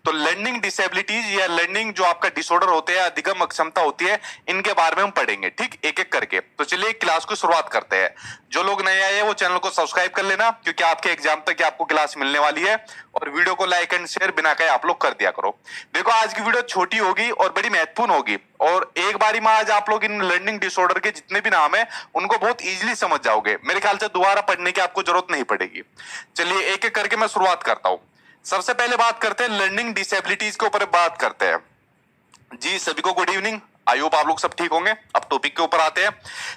तो learning disabilities या learning जो आपका डिसऑर्डर होते हैं, अधिगम अक्षमता होती है, इनके बारे में हम पढ़ेंगे, ठीक, एक एक करके। तो चलिए क्लास को शुरुआत करते हैं। जो लोग नए आए हैं वो चैनल को सब्सक्राइब कर लेना, क्योंकि आपके एग्जाम तक आपको क्लास मिलने वाली है। और वीडियो को लाइक एंड शेयर बिना कहे आप लोग कर दिया करो। देखो आज की वीडियो छोटी होगी और बड़ी महत्वपूर्ण होगी, और एक बारी में आज आप लोग इन लर्निंग डिसऑर्डर के जितने भी नाम है उनको बहुत इजीली समझ जाओगे। मेरे ख्याल से दोबारा पढ़ने की आपको जरूरत नहीं पड़ेगी। चलिए एक एक करके मैं शुरुआत करता हूं। सबसे पहले बात करते हैं लर्निंग डिसेबिलिटीज के ऊपर बात करते हैं। जी सभी को गुड इवनिंग, आई होप आप लोग सब ठीक होंगे। अब टॉपिक के ऊपर आते हैं।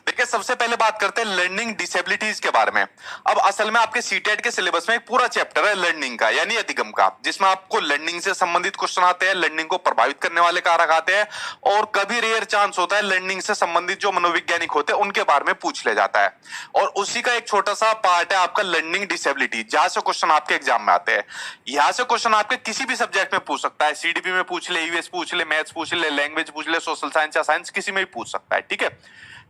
देखिए सबसे पहले बात करते हैं लर्निंग डिसेबिलिटीज के बारे में। अब असल में आपके सीटेट के सिलेबस में एक पूरा चैप्टर है लर्निंग का, यानी अधिगम का, जिसमें आपको लर्निंग से संबंधित क्वेश्चन आते हैं, लर्निंग को प्रभावित करने वाले कारक आते हैं, और कभी रेयर चांस होता है लर्निंग से संबंधित जो मनोवैज्ञानिक होते हैं उनके बारे में पूछ लिया जाता है। और उसी का एक छोटा सा पार्ट है आपका लर्निंग डिसेबिलिटी, जहां से क्वेश्चन आपके एग्जाम में आते हैं। यहां से क्वेश्चन आपके किसी भी सब्जेक्ट में पूछ सकता है, सीडीपी में पूछ ले, ईवीएस पूछ ले, मैथ्स पूछ ले, लैंग्वेज पूछ ले, सोशल साइंस या साइंस, किसी में भी पूछ सकता है, ठीक है।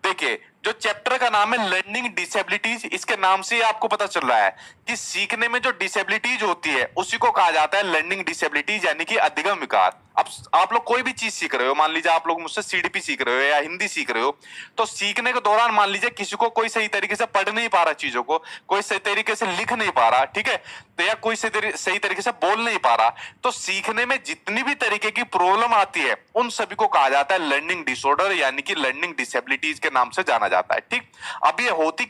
देखिए जो चैप्टर का नाम है लर्निंग डिसेबिलिटीज, इसके नाम से आपको पता चल रहा है कि सीखने में जो डिसेबिलिटीज होती है उसी को कहा जाता है लर्निंग डिसेबिलिटीज, यानी कि अधिगम विकार। अब आप लोग कोई भी चीज सीख रहे हो, मान लीजिए आप लोग मुझसे सीडीपी सीख रहे हो या हिंदी सीख रहे हो, तो सीखने के दौरान मान लीजिए किसी को कोई सही तरीके से पढ़ नहीं पा रहा, चीजों को कोई सही तरीके से लिख नहीं पा रहा, ठीक है, तो या कोई सही तरीके से बोल नहीं पा रहा, तो सीखने में जितनी भी तरीके की प्रॉब्लम आती है उन सभी को कहा जाता है लर्निंग डिसऑर्डर, यानी कि लर्निंग डिसेबिलिटीज के नाम से जाना जाता है, ठीक। अब ये होती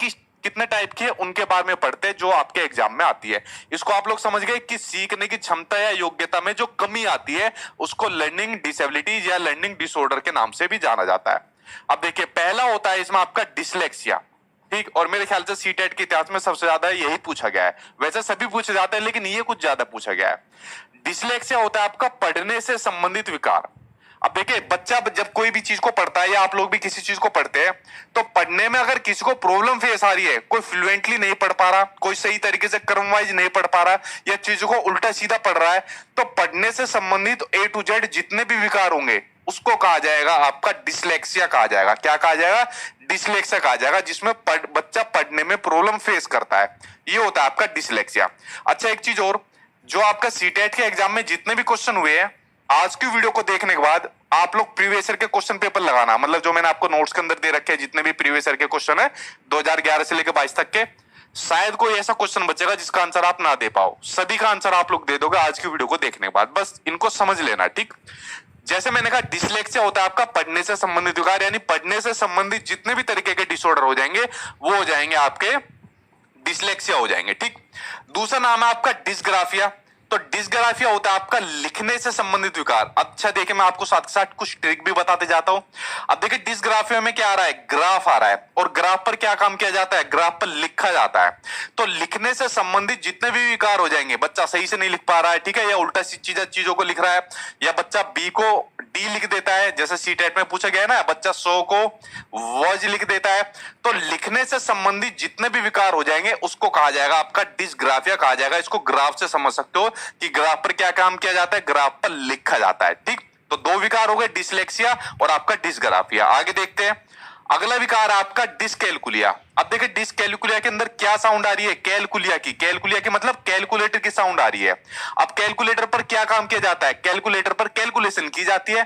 कितने टाइप की है उनके बारे में पढ़ते हैं जो आपके एग्जाम में आती है। इसको आप लोग समझ गए कि सीखने की क्षमता या योग्यता में जो कमी आती है उसको लर्निंग डिसेबिलिटीज या लर्निंग डिसऑर्डर के नाम से भी जाना जाता है। अब देखिए पहला होता है इसमें आपका डिसलेक्सिया, ठीक, और मेरे ख्याल से सीटेट के इतिहास में सबसे ज्यादा यही पूछा गया है। वैसे सभी पूछे जाते हैं लेकिन ये कुछ ज्यादा पूछा गया है। डिसलेक्सिया होता है आपका पढ़ने से संबंधित विकार। अब देखिए बच्चा जब कोई भी चीज को पढ़ता है या आप लोग भी किसी चीज को पढ़ते हैं, तो पढ़ने में अगर किसी को प्रॉब्लम फेस आ रही है, कोई फ्लुएंटली नहीं पढ़ पा रहा, कोई सही तरीके से क्रम वाइज नहीं पढ़ पा रहा, या चीजों को उल्टा सीधा पढ़ रहा है, तो पढ़ने से संबंधित ए टू जेड जितने भी विकार होंगे उसको कहा जाएगा आपका डिसलेक्सिया कहा जाएगा। क्या कहा जाएगा? डिसलेक्सिया कहा जाएगा, जिसमें बच्चा पढ़ने में प्रॉब्लम फेस करता है, ये होता है आपका डिसलेक्सिया। अच्छा एक चीज और, जो आपका सीटेट के एग्जाम में जितने भी क्वेश्चन हुए हैं, आज की वीडियो को देखने के बाद आप लोग प्रीवियस ईयर के क्वेश्चन पेपर लगाना, मतलब जो मैंने आपको नोट्स के अंदर दे रखे हैं जितने भी प्रीवियस ईयर के क्वेश्चन है 2011 से लेकर 22 तक के, शायद कोई ऐसा क्वेश्चन बचेगा जिसका आंसर आप ना दे पाओ। सभी का आंसर आप लोग दे दोगे आज की वीडियो को देखने के बाद, बस इनको समझ लेना, ठीक। जैसे मैंने कहा डिसलेक्सिया होता है आपका पढ़ने से संबंधित विकार, यानी पढ़ने से संबंधित जितने भी तरीके के डिसऑर्डर हो जाएंगे वो हो जाएंगे आपके डिसलेक्सिया हो जाएंगे, ठीक। दूसरा नाम है आपका डिसग्राफिया। तो डिसग्राफिया होता है आपका लिखने से संबंधित विकार। अच्छा देखिए मैं आपको साथ साथ कुछ ट्रिक भी बताते जाता हूं। अब देखिए डिसग्राफिया में क्या आ रहा है, ग्राफ आ रहा है, और ग्राफ पर क्या काम किया जाता है, ग्राफ पर लिखा जाता है। तो लिखने से संबंधित जितने भी विकार हो जाएंगे, बच्चा सही से नहीं लिख पा रहा है, ठीक है, या उल्टा चीजों को लिख रहा है, या बच्चा बी को डी लिख देता है, जैसे सीटेट में पूछा गया है ना, बच्चा सो को वॉज लिख देता है, तो लिखने से संबंधित जितने भी विकार हो जाएंगे उसको कहा जाएगा आपका डिसग्राफिया कहा जाएगा। इसको ग्राफ से समझ सकते हो कि ग्राफ पर क्या काम किया जाता है, ग्राफ पर लिखा जाता है, ठीक। तो दो विकार हो गए, डिसलेक्सिया और आपका डिसग्राफिया। आगे देखते हैं अगला विकार आपका डिसकैलकुलिया। अब देखिए डिसकैलकुलिया के अंदर क्या साउंड आ रही है, कैलकुलिया की। कैलकुलिया की मतलब कैलकुलेटर की साउंड आ रही है। अब कैलकुलेटर पर क्या काम किया जाता है, कैलकुलेटर पर कैलकुलेशन की जाती है।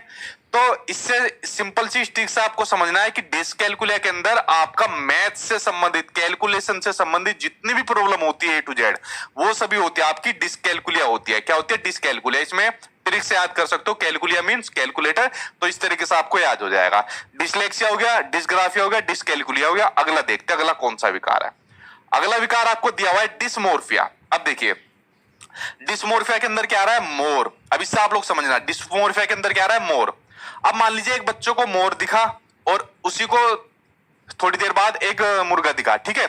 तो इससे सिंपल सी ट्रिक से आपको समझना है कि डिसकैलकुलिया के अंदर आपका मैथ से संबंधित, कैलकुलेशन से संबंधित जितनी भी प्रॉब्लम होती है ए टू जेड, वो सभी होती है आपकी डिसकैलकुलिया होती है। क्या होती है, डिसकैलकुलिया। इसमें ट्रिक से याद कर सकते हो, कैलकुलिया मींस कैलकुलेटर, तो इस तरीके से आपको याद हो जाएगा। डिसलेक्सिया हो गया, डिसग्राफिया हो गया, डिसकैलकुलिया हो गया। अगला देखते हैं अगला कौन सा विकार है। अगला विकार आपको दिया हुआ है डिसमोर्फिया। अब देखिए डिसमोर्फिया के अंदर क्या आ रहा है, मोर। अब इससे आप लोग समझना, डिसमोर्फिया के अंदर क्या आ रहा है, मोर। अब मान लीजिए एक बच्चों को मोर दिखा और उसी को थोड़ी देर बाद एक मुर्गा दिखा, ठीक है,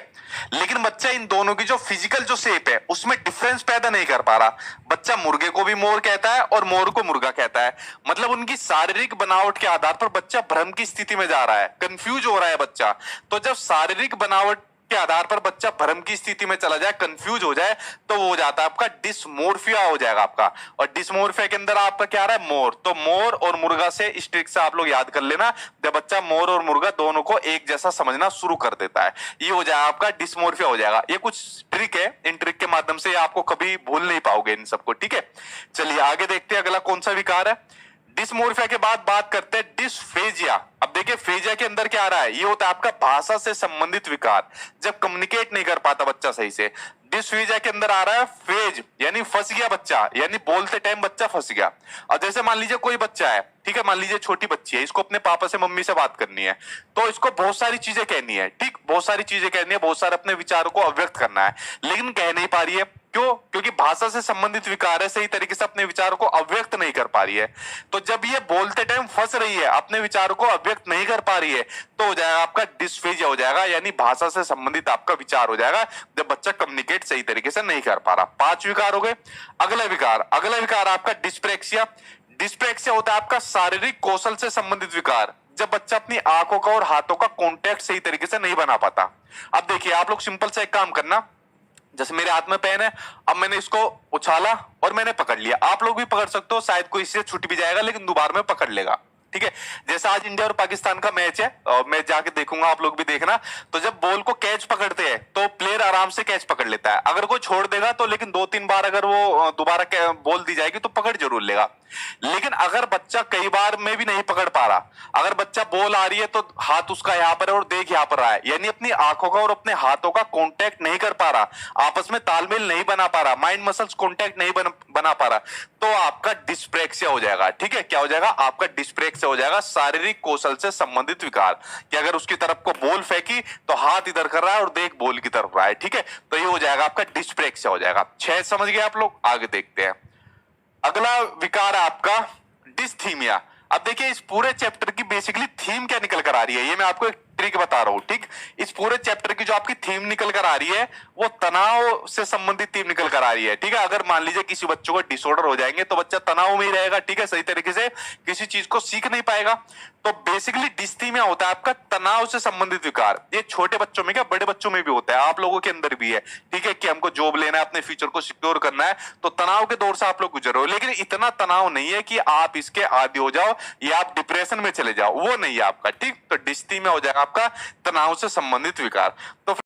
लेकिन बच्चा इन दोनों की जो फिजिकल जो शेप है उसमें डिफरेंस पैदा नहीं कर पा रहा। बच्चा मुर्गे को भी मोर कहता है और मोर को मुर्गा कहता है, मतलब उनकी शारीरिक बनावट के आधार पर बच्चा भ्रम की स्थिति में जा रहा है, कंफ्यूज हो रहा है बच्चा। तो जब शारीरिक बनावट के आधार पर बच्चा भ्रम की स्थिति में चला जाए, कंफ्यूज हो जाए, तो वो हो जाता है आपका डिस्मोर्फिया हो जाएगा आपका। और डिस्मोर्फिया के अंदर आपका क्या आ रहा है, मोर, तो मोर और मुर्गा से इस ट्रिक से आप लोग याद कर लेना, जब बच्चा मोर और मुर्गा दोनों को एक जैसा समझना शुरू कर देता है, ये हो जाएगा आपका डिस्मोर्फिया हो जाएगा। ये कुछ ट्रिक है, इन ट्रिक के माध्यम से आपको कभी भूल नहीं पाओगे इन सबको, ठीक है। चलिए आगे देखते हैं अगला कौन सा विकार है। डिस्मोर्फिया के बाद बात करते हैं डिस्फेजिया। अब देखिए फेजिया के अंदर क्या आ रहा है, ये होता है आपका भाषा से संबंधित विकार, जब कम्युनिकेट नहीं कर पाता बच्चा सही से। डिस्फेजिया के अंदर आ रहा है फेज, यानी फंस गया बच्चा, यानी बोलते टाइम बच्चा फंस गया। और जैसे मान लीजिए कोई बच्चा है, ठीक है, मान लीजिए छोटी बच्ची है, इसको अपने पापा से मम्मी से बात करनी है, तो इसको बहुत सारी चीजें कहनी है, ठीक, बहुत सारी चीजें कहनी है, बहुत सारे अपने विचारों को अव्यक्त करना है, लेकिन कह नहीं पा रही है। क्यों? क्योंकि भाषा से संबंधित विकार है, सही तरीके से अपने विचारों को अव्यक्त नहीं कर पा रही है। तो जब ये बोलते टाइम फंस रही है, अपने विचारों को अव्यक्त नहीं कर पा रही है, तो हो जाएगा आपका डिस्फेजिया हो जाएगा, यानी भाषा से संबंधित आपका विचार हो जाएगा, जब बच्चा कम्युनिकेट सही तरीके से नहीं कर पा रहा। 5 विकार हो गए। अगला विकार आपका डिस्प्रेक्सिया। डिस्प्रेक्सिया होता है आपका शारीरिक कौशल से संबंधित विकार, जब बच्चा अपनी आंखों का और हाथों का कॉन्टैक्ट सही तरीके से नहीं बना पाता। अब देखिए आप लोग सिंपल सा एक काम करना, जैसे मेरे हाथ में पेन है, अब मैंने इसको उछाला और मैंने पकड़ लिया, आप लोग भी पकड़ सकते हो, शायद कोई इससे छूट भी जाएगा लेकिन दोबारा में पकड़ लेगा, ठीक है। जैसे आज इंडिया और पाकिस्तान का मैच है, और मैं जाके देखूंगा, आप लोग भी देखना, तो जब बॉल को कैच पकड़ते हैं तो प्लेयर आराम से कैच पकड़ लेता है, अगर कोई छोड़ देगा तो, लेकिन 2-3 बार अगर वो दोबारा बॉल दी जाएगी तो पकड़ जरूर लेगा। लेकिन अगर बच्चा कई बार में भी नहीं पकड़ पा रहा, अगर बच्चा बॉल आ रही है तो हाथ उसका यहाँ पर है और देख यहाँ पर रहा है, यानी अपनी आंखों का और अपने हाथों का कांटेक्ट नहीं कर पा रहा, आपस में तालमेल नहीं बना पा रहा, माइंड मसल्स कांटेक्ट नहीं बना पा रहा, तो आपका डिस्प्रेक्सिया हो जाएगा, ठीक है। क्या हो जाएगा? आपका डिस्प्रेक्सिया हो जाएगा, शारीरिक कौशल से संबंधित विकार, कि अगर उसकी तरफ को बॉल फेंकी तो हाथ इधर कर रहा है और देख बॉल की तरफ रहा है, ठीक है, तो ये हो जाएगा आपका डिस्प्रेक्सिया हो जाएगा। 6 समझ गए आप लोग, आगे देखते हैं। अगला विकार है आपका डिस्थीमिया। अब देखिए इस पूरे चैप्टर की बेसिकली थीम क्या निकल कर आ रही है, ये मैं आपको एक ट्रिक बता रहा हूं, ठीक। इस पूरे चैप्टर की जो आपकी थीम निकल कर आ रही है, वो तनाव से संबंधित थीम निकल कर आ रही है, ठीक है। अगर मान लीजिए किसी बच्चों को डिसऑर्डर हो जाएंगे तो बच्चा तनाव में ही रहेगा, ठीक है, सही तरीके से किसी चीज को सीख नहीं पाएगा। तो बेसिकली डिस्थीमिया होता है आपका तनाव से संबंधित विकार। ये छोटे बच्चों में क्या, बड़े बच्चों में भी होता है, आप लोगों के अंदर भी है, ठीक है, कि हमको जॉब लेना है, अपने फ्यूचर को सिक्योर करना है, तो तनाव के दौर से आप लोग गुजर रहे हो, लेकिन इतना तनाव नहीं है कि आप इसके आदी हो जाओ या आप डिप्रेशन में चले जाओ, वो नहीं है आपका, ठीक। तो डिस्थीमिया हो जाएगा आपका तनाव से संबंधित विकार। तो